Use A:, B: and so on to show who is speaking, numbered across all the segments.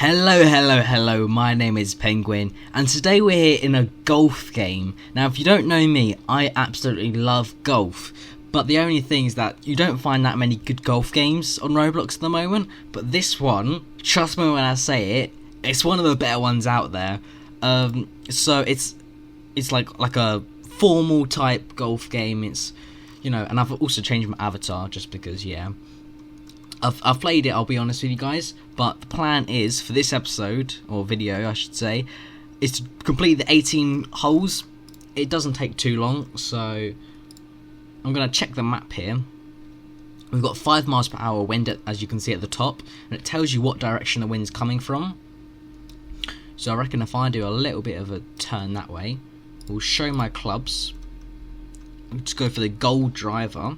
A: Hello, my name is Penguin, and today we're here in a golf game. Now, if you don't know me, I absolutely love golf, but the only thing is that you don't find that many good golf games on Roblox at the moment, but this one, trust me when I say it, it's one of the better ones out there. So it's like a formal type golf game. It's, you know, and I've also changed my avatar just because, yeah. I've played it, I'll be honest with you guys, but the plan is, for this episode, or video I should say, is to complete the 18 holes. It doesn't take too long, so I'm going to check the map here. We've got 5 miles per hour wind, as you can see at the top, and it tells you what direction the wind's coming from. So I reckon if I do a little bit of a turn that way, we'll show my clubs. I'll just go for the gold driver,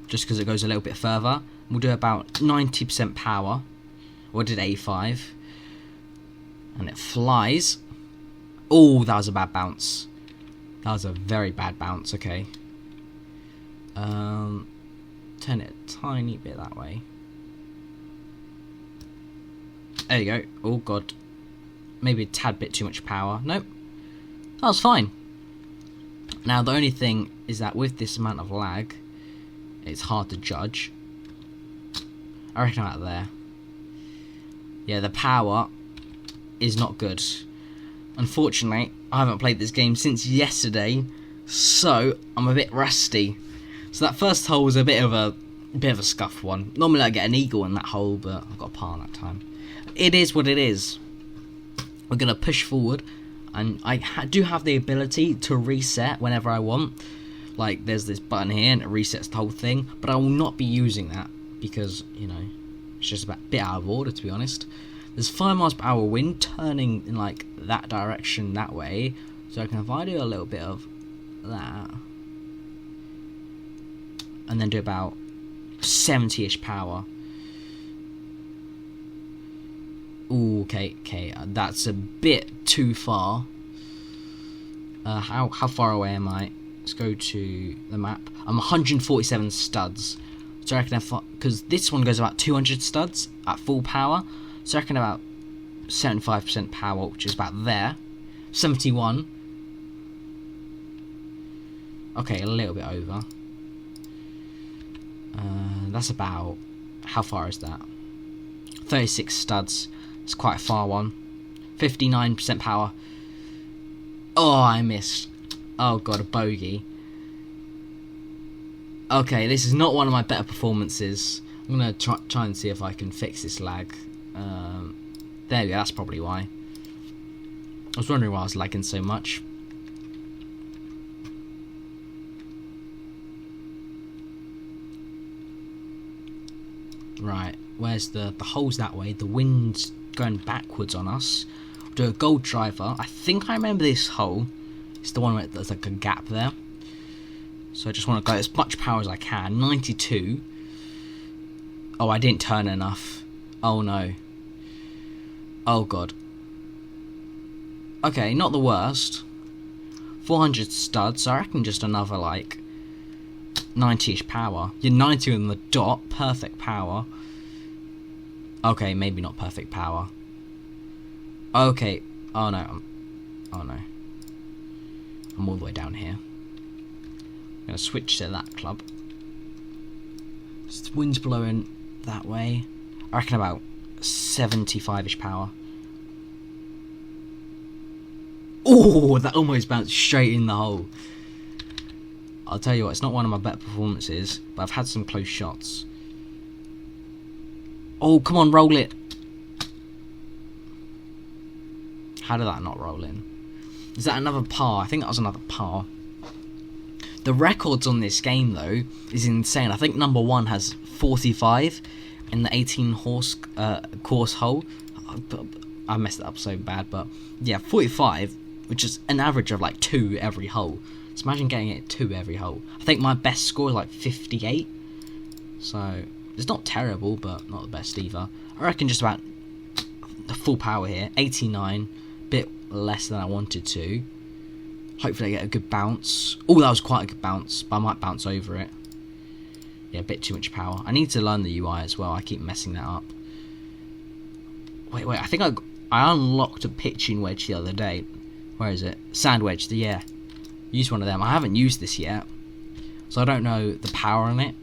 A: just because it goes a little bit further. We'll do about 90% power. Or did 85. And it flies. Oh, that was a bad bounce. That was a very bad bounce. Okay. Turn it a tiny bit that way. There you go. Oh, God. Maybe a tad bit too much power. Nope. That was fine. Now, the only thing is that with this amount of lag, it's hard to judge. I reckon out there. Yeah, the power is not good. Unfortunately, I haven't played this game since yesterday, so I'm a bit rusty. So that first hole was a bit of a scuffed one. Normally I get an eagle in that hole, but I got a par that time. It is what it is. We're gonna push forward, and I do have the ability to reset whenever I want. Like, there's this button here, and it resets the whole thing. But I will not be using that, because, you know, it's just a bit out of order, to be honest. There's 5 miles per hour wind turning in like that direction that way, so if I do a little bit of that and then do about 70-ish power. Ooh, okay, that's a bit too far. How far away am I? Let's go to the map. I'm 147 studs. So I reckon, because this one goes about 200 studs at full power, so I reckon about 75% power, which is about there. 71. Okay, a little bit over. That's about, how far is that? 36 studs. It's quite a far one. 59% power. Oh, I missed. Oh god, a bogey. Okay, this is not one of my better performances. I'm going to try and see if I can fix this lag. There we go, that's probably why. I was wondering why I was lagging so much. Right, where's the hole's that way? The wind's going backwards on us. We'll do a gold driver. I think I remember this hole. It's the one where there's like a gap there. So I just want to go as much power as I can. 92. Oh, I didn't turn enough. Oh no. Oh god. Okay, not the worst. 400 studs, so I reckon just another like 90-ish power. You're 90 on the dot, perfect power. Okay, maybe not perfect power. Okay. Oh no. Oh no. I'm all the way down here. I'm going to switch to that club. The wind's blowing that way. I reckon about 75-ish power. Oh, that almost bounced straight in the hole. I'll tell you what, it's not one of my better performances, but I've had some close shots. Oh, come on, roll it. How did that not roll in? Is that another par? I think that was another par. The records on this game, though, is insane. I think number 1 has 45 in the 18 horse course hole. I messed it up so bad, but yeah, 45, which is an average of like 2 every hole. So imagine getting it 2 every hole. I think my best score is like 58. So it's not terrible, but not the best either. I reckon just about the full power here. 89, bit less than I wanted to. Hopefully I get a good bounce. Oh, that was quite a good bounce, but I might bounce over it. Yeah, a bit too much power. I need to learn the UI as well. I keep messing that up. Wait, I think I unlocked a pitching wedge the other day. Where is it? Sand wedge, yeah. Use one of them. I haven't used this yet, so I don't know the power on it.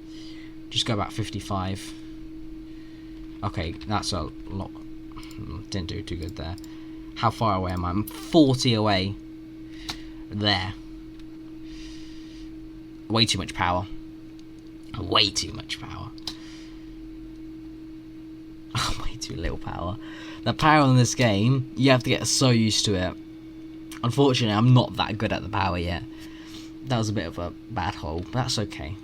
A: Just go about 55. Okay, that's a lot. Didn't do too good there. How far away am I? I'm 40 away. There. Way too much power. Way too much power. Way too little power. The power in this game, you have to get so used to it. Unfortunately, I'm not that good at the power yet. That was a bit of a bad hole, but that's okay.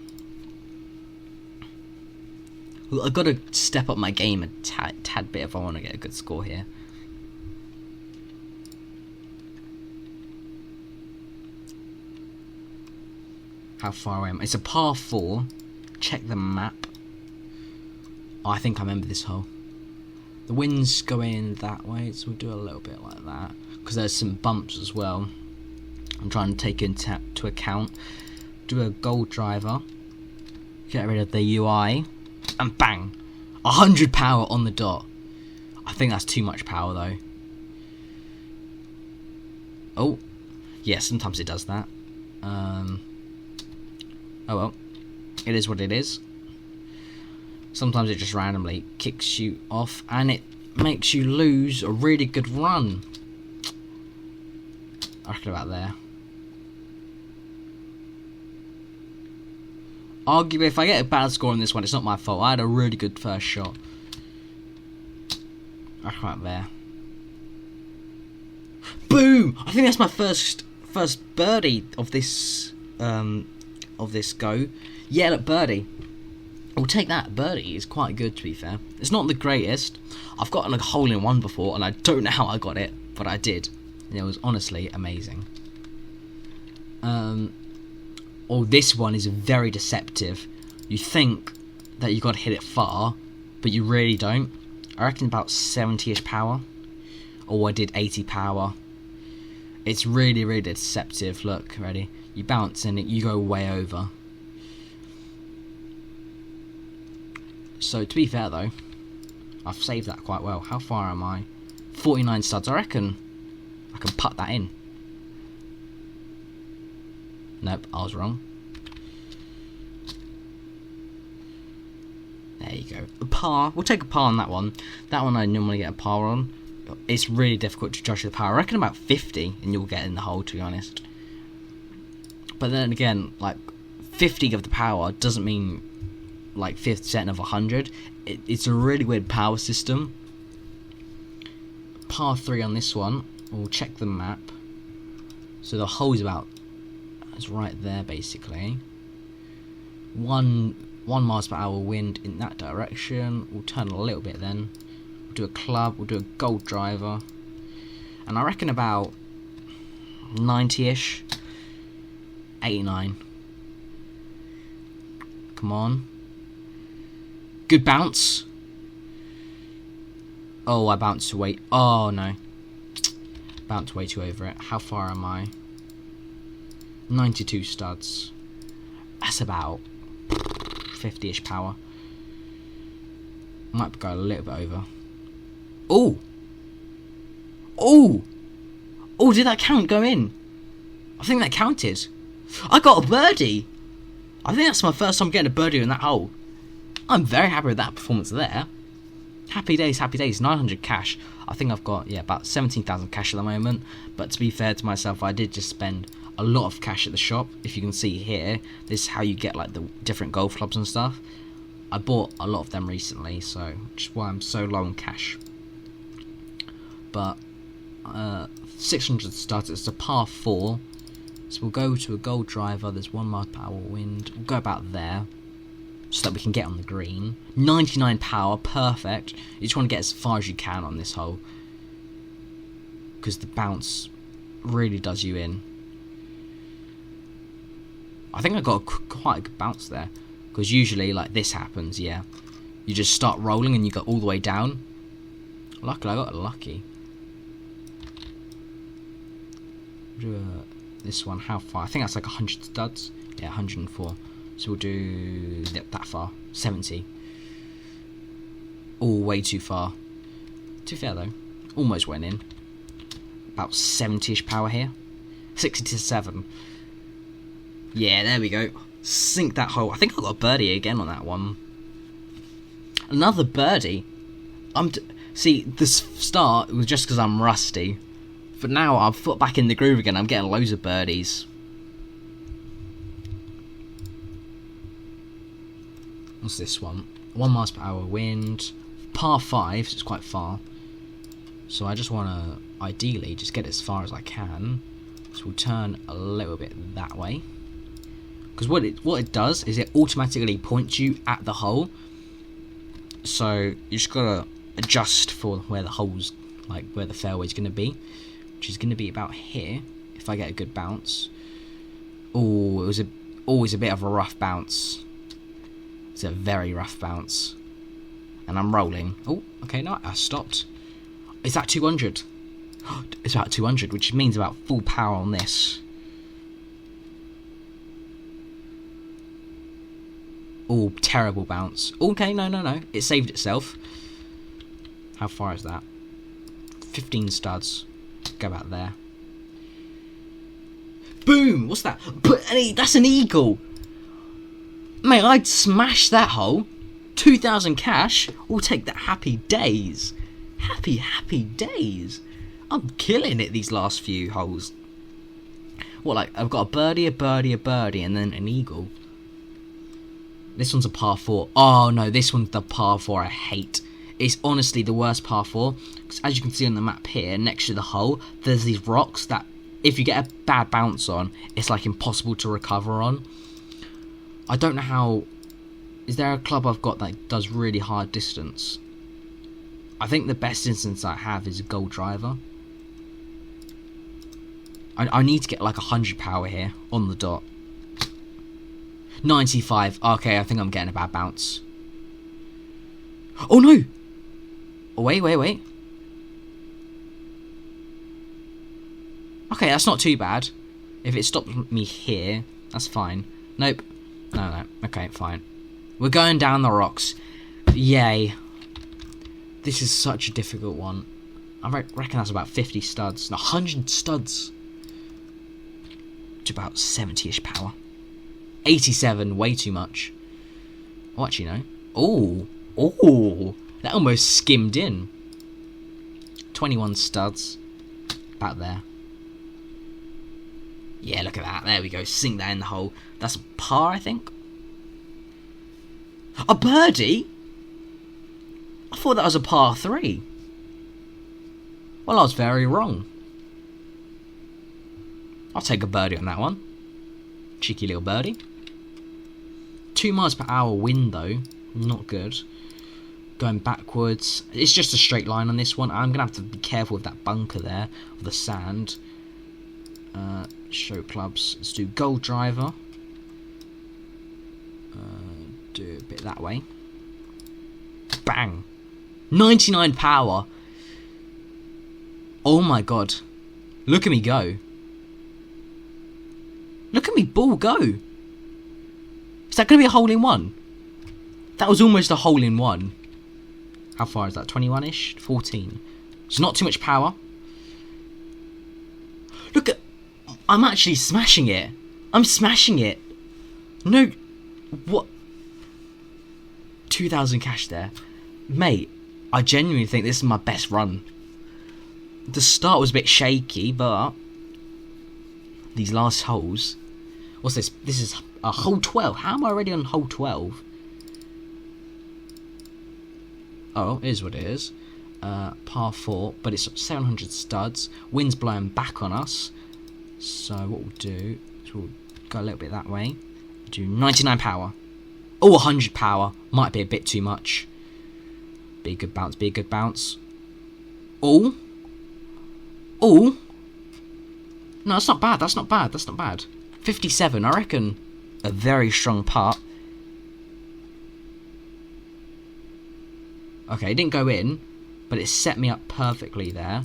A: I've got to step up my game a tad bit if I want to get a good score here. How far away am I? It's a par 4. Check the map. Oh, I think I remember this hole. The wind's going that way, so we'll do a little bit like that. Because there's some bumps as well. I'm trying to take into account. Do a gold driver. Get rid of the UI. And bang! 100 power on the dot. I think that's too much power though. Oh. Yeah, sometimes it does that. Oh well. It is what it is. Sometimes it just randomly kicks you off and it makes you lose a really good run. I reckon about there. Arguably, if I get a bad score on this one, it's not my fault. I had a really good first shot. I reckon about there. Boom! I think that's my first birdie of this go. Yeah, look, birdie. We'll take that. Birdie is quite good, to be fair. It's not the greatest. I've gotten a hole-in-one before, and I don't know how I got it, but I did. And it was honestly amazing. Oh, this one is very deceptive. You think that you got to hit it far, but you really don't. I reckon about 70-ish power. Or I did 80 power. It's really, really deceptive. Look, ready? You bounce and you go way over. So, to be fair though, I've saved that quite well. How far am I? 49 studs. I reckon I can putt that in. Nope, I was wrong. There you go. A par. We'll take a par on that one. That one I normally get a par on. It's really difficult to judge the power. I reckon about 50 and you'll get in the hole, to be honest. But then again, like 50 of the power doesn't mean like 50% of 100. It's a really weird power system. Par 3 on this one. We'll check the map. So the hole's about, it's right there basically. 1 miles per hour wind in that direction. We'll turn a little bit then. We'll do a club. We'll do a gold driver. And I reckon about 90-ish. 89. Come on. Good bounce. Oh, I bounced way. Oh no. Bounced way too over it. How far am I? 92 studs. That's about 50-ish power. Might go a little bit over. Oh! Oh! Oh, did that count go in? I think that counted. I got a birdie! I think that's my first time getting a birdie in that hole. I'm very happy with that performance there. Happy days, happy days. 900 cash. I think I've got, yeah, about 17,000 cash at the moment. But to be fair to myself, I did just spend a lot of cash at the shop. If you can see here, this is how you get like the different golf clubs and stuff. I bought a lot of them recently, so which is why I'm so low on cash. But 600 studs. It's a par 4. So we'll go to a gold driver. There's 1 mile per hour wind. We'll go about there, so that we can get on the green. 99 power, perfect. You just want to get as far as you can on this hole, because the bounce really does you in. I think I got quite a good bounce there, because usually like this happens, yeah. You just start rolling and you go all the way down. Luckily I got lucky. This one, how far? I think that's like 100 studs. Yeah, 104. So we'll do that far. 70. Oh, way too far. To be fair though, almost went in. About 70-ish power here. 67. Yeah, there we go. Sink that hole. I think I got a birdie again on that one. Another birdie. See, the start was just because I'm rusty. But now I've put back in the groove again. I'm getting loads of birdies. What's this one? 1 miles per hour wind. Par 5, so it's quite far. So I just want to, ideally, just get as far as I can. So we'll turn a little bit that way. Because what it does is it automatically points you at the hole. So you just gotta adjust for where the hole's, like where the fairway's gonna be, which is gonna be about here. If I get a good bounce. Oh, it was always a bit of a rough bounce. It's a very rough bounce, and I'm rolling. Oh, okay, no, I stopped. Is that 200? It's about 200, which means about full power on this. Oh, terrible bounce. Okay, no. It saved itself. How far is that? 15 studs. Go about there. Boom! What's that? That's an eagle! Mate, I'd smash that hole. 2,000 cash. We'll take that happy days. Happy days. I'm killing it these last few holes. What, like, I've got a birdie, and then an eagle. This one's a par 4. Oh no, this one's the par 4 I hate. It's honestly the worst par 4. Because as you can see on the map here, next to the hole, there's these rocks that if you get a bad bounce on, it's like impossible to recover on. I don't know how... Is there a club I've got that does really hard distance? I think the best distance I have is a gold driver. I need to get like 100 power here on the dot. 95. Okay, I think I'm getting a bad bounce. Oh no! Oh, wait. Okay, that's not too bad. If it stops me here, that's fine. Nope. No. Okay, fine. We're going down the rocks. Yay. This is such a difficult one. I reckon that's about 50 studs. 100 studs. To about 70-ish power. 87, way too much. Oh, actually, no. Oh, that almost skimmed in. 21 studs. About there. Yeah, look at that. There we go. Sink that in the hole. That's a par, I think. A birdie? I thought that was a par 3. Well, I was very wrong. I'll take a birdie on that one. Cheeky little birdie. 2 miles per hour wind though. Not good. Going backwards. It's just a straight line on this one. I'm going to have to be careful with that bunker there. Of the sand. Show clubs. Let's do gold driver. Do a bit that way. Bang. 99 power. Oh my god. Look at me go. Look at me ball go. Is that going to be a hole-in-one? That was almost a hole-in-one. How far is that? 21-ish? 14. It's not too much power. Look at... I'm actually smashing it. I'm smashing it. No... What? 2,000 cash there. Mate, I genuinely think this is my best run. The start was a bit shaky, but... These last holes... What's this? This is a hole 12. How am I already on hole 12? Oh, it is what it is. Par 4, but it's 700 studs. Wind's blowing back on us. So what we'll do is we'll go a little bit that way. Do 99 power. Oh, 100 power. Might be a bit too much. Be a good bounce, be a good bounce. Oh. Oh. No, that's not bad, that's not bad, that's not bad. 57, I reckon a very strong putt. Okay, it didn't go in, but it set me up perfectly there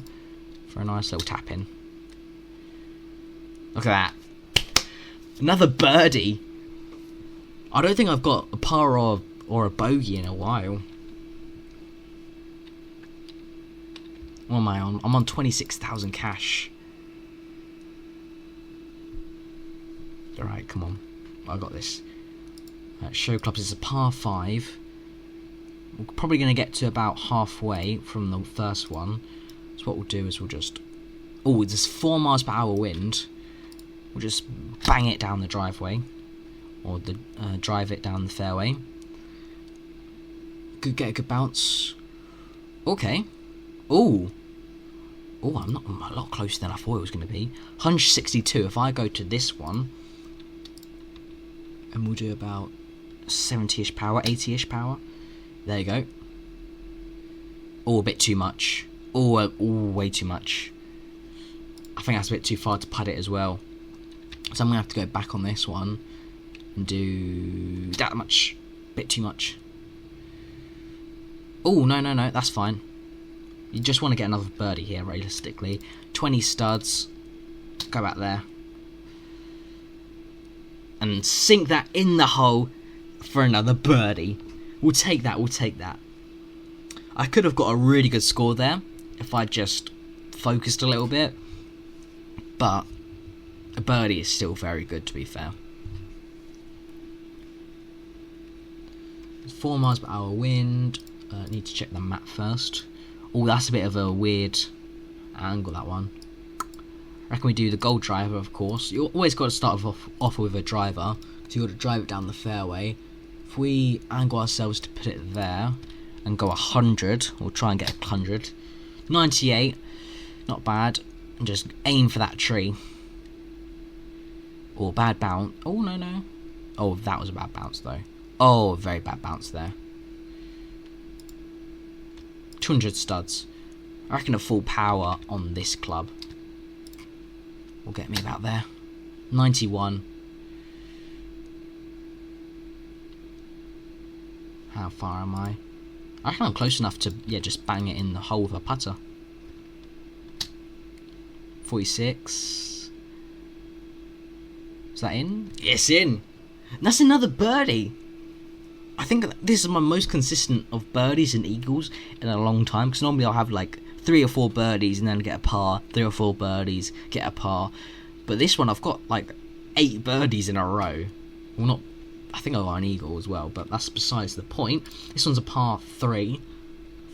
A: for a nice little tap in. Look at that. Another birdie. I don't think I've got a par or a bogey in a while. What am I on? I'm on 26,000 cash. Alright, come on. I got this. Show clubs is a par 5. We're probably going to get to about halfway from the first one. So what we'll do is we'll just... Oh, there's 4 miles per hour wind. We'll just bang it down the driveway. Or drive it down the fairway. Could get a good bounce. Okay. Oh, I'm a lot closer than I thought it was going to be. 162. If I go to this one, and we'll do about 70-ish power, 80-ish power. There you go. Oh, a bit too much. Oh, way too much. I think that's a bit too far to putt it as well. So I'm going to have to go back on this one and do that much. Bit too much. Oh, no, that's fine. You just want to get another birdie here, realistically. 20 studs. Go back there. And sink that in the hole for another birdie. We'll take that, I could have got a really good score there if I just focused a little bit. But a birdie is still very good, to be fair. 4 miles per hour wind. Need to check the map first. Oh, that's a bit of a weird angle, that one. I reckon we do the gold driver, of course. You always got to start off with a driver. So you've got to drive it down the fairway. If we angle ourselves to put it there and go 100, we'll try and get 100. 98, not bad. And just aim for that tree. Oh, bad bounce. Oh, no. Oh, that was a bad bounce, though. Oh, very bad bounce there. 200 studs. I reckon a full power on this club will get me about there. 91. How far am I? I reckon I'm close enough to, just bang it in the hole with a putter. 46. Is that in? Yes, in. And that's another birdie. I think this is my most consistent of birdies and eagles in a long time. Because normally I'll have like 3 or 4 birdies and then get a par. 3 or 4 birdies, get a par. But this one I've got like 8 birdies in a row. Well, not. I think I got an eagle as well, but that's besides the point. This one's a par 3.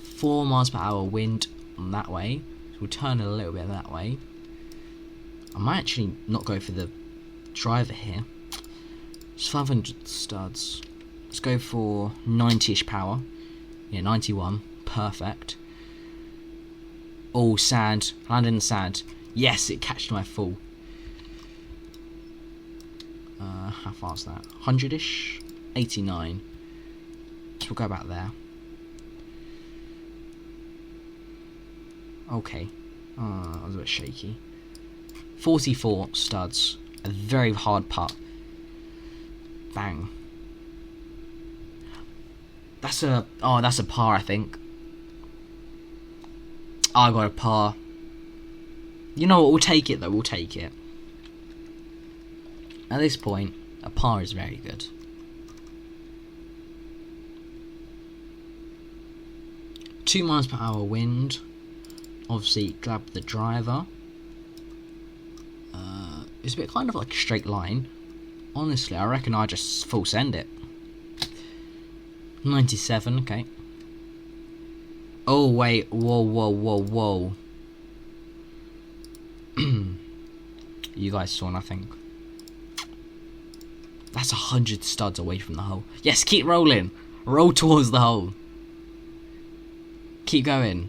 A: 4 miles per hour wind on that way. So we'll turn it a little bit that way. I might actually not go for the driver here. It's 500 studs. Let's go for 90-ish power. Yeah, 91. Perfect. Oh, sand. Land in the sand. Yes, it catched my full. How far is that? 100-ish? 89. So we'll go back there. Okay. That was a bit shaky. 44 studs. A very hard putt. Bang. That's a par, I think. I got a par. You know what? We'll take it though. We'll take it. At this point, a par is very good. Two miles per hour wind. Obviously, grab the driver. It's a bit kind of like a straight line. Honestly, I reckon I just full send it. 97, okay. Oh, wait. Whoa. You guys saw nothing. That's 100 studs away from the hole. Yes, keep rolling. Roll towards the hole. Keep going.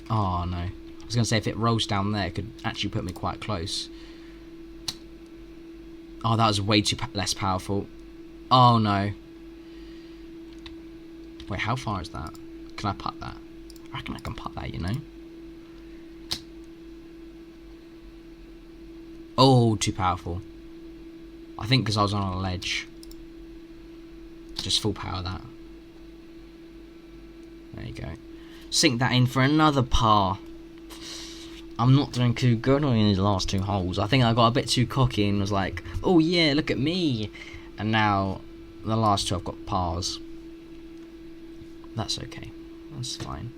A: Oh, no. I was going to say, if it rolls down there, it could actually put me quite close. Oh, that was way too less powerful. Oh, no. Wait, how far is that? Can I putt that? I reckon I can putt that, you know? Oh, too powerful. I think because I was on a ledge. Just full power that. There you go. Sink that in for another par. I'm not doing too good on these last 2 holes. I think I got a bit too cocky and was like, oh yeah, look at me. And now, the last 2 I've got pars. That's okay. That's fine.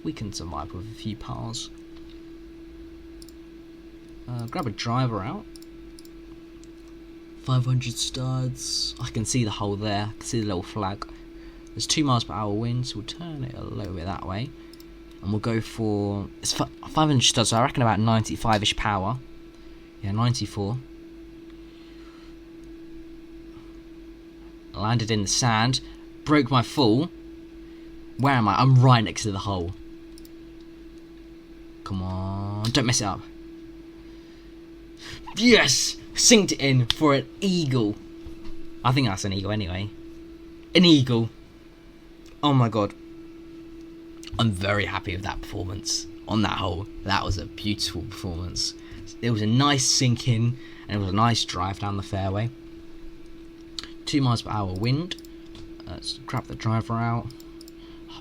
A: We can survive with a few pals. Grab a driver out. 500 studs. I can see the hole there. I can see the little flag. There's 2 miles per hour wind, so we'll turn it a little bit that way. And we'll go for... It's 500 studs, so I reckon about 95-ish power. Yeah, 94. Landed in the sand. Broke my fall. Where am I? I'm right next to the hole. Come on. Don't mess it up. Yes! Synced it in for an eagle. I think that's an eagle anyway. An eagle. Oh my god. I'm very happy with that performance on that hole. That was a beautiful performance. It was a nice sink in and it was a nice drive down the fairway. 2 miles per hour wind. Let's grab the driver out.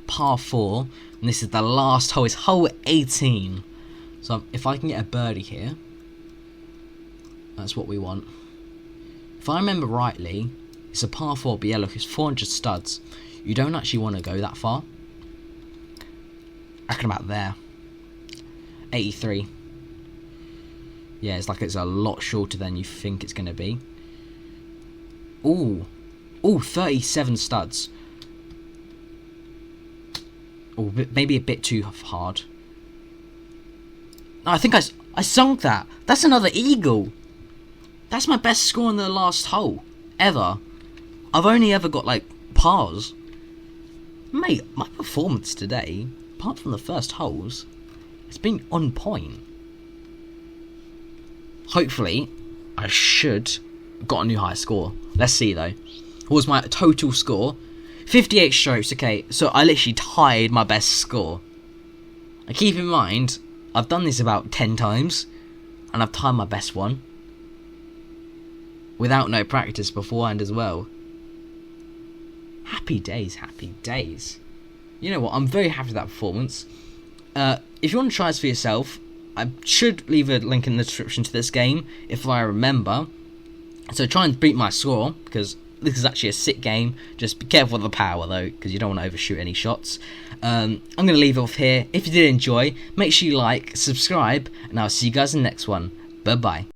A: Par 4. And this is the last hole. It's hole 18. So if I can get a birdie here, that's what we want. If I remember rightly, it's a par 4, but yeah, look, it's 400 studs. You don't actually want to go that far. I reckon about there. 83. Yeah, it's a lot shorter than you think it's going to be. Ooh. Ooh, 37 studs. Ooh, maybe a bit too hard. No, I think I sunk that. That's another eagle. That's my best score in the last hole ever. I've only ever got like pars. Mate, my performance today, apart from the first holes, it's been on point. Hopefully, I should have got a new high score. Let's see though. What was my total score? 58 strokes, okay, so I literally tied my best score. And keep in mind, I've done this about 10 times, and I've tied my best one. Without no practice beforehand as well. Happy days, happy days. You know what, I'm very happy with that performance. If you want to try this for yourself, I should leave a link in the description to this game, if I remember. So try and beat my score, because this is actually a sick game. Just be careful with the power though, because you don't want to overshoot any shots. I'm going to leave it off here. If you did enjoy, make sure you like, subscribe, and I'll see you guys in the next one. Bye bye.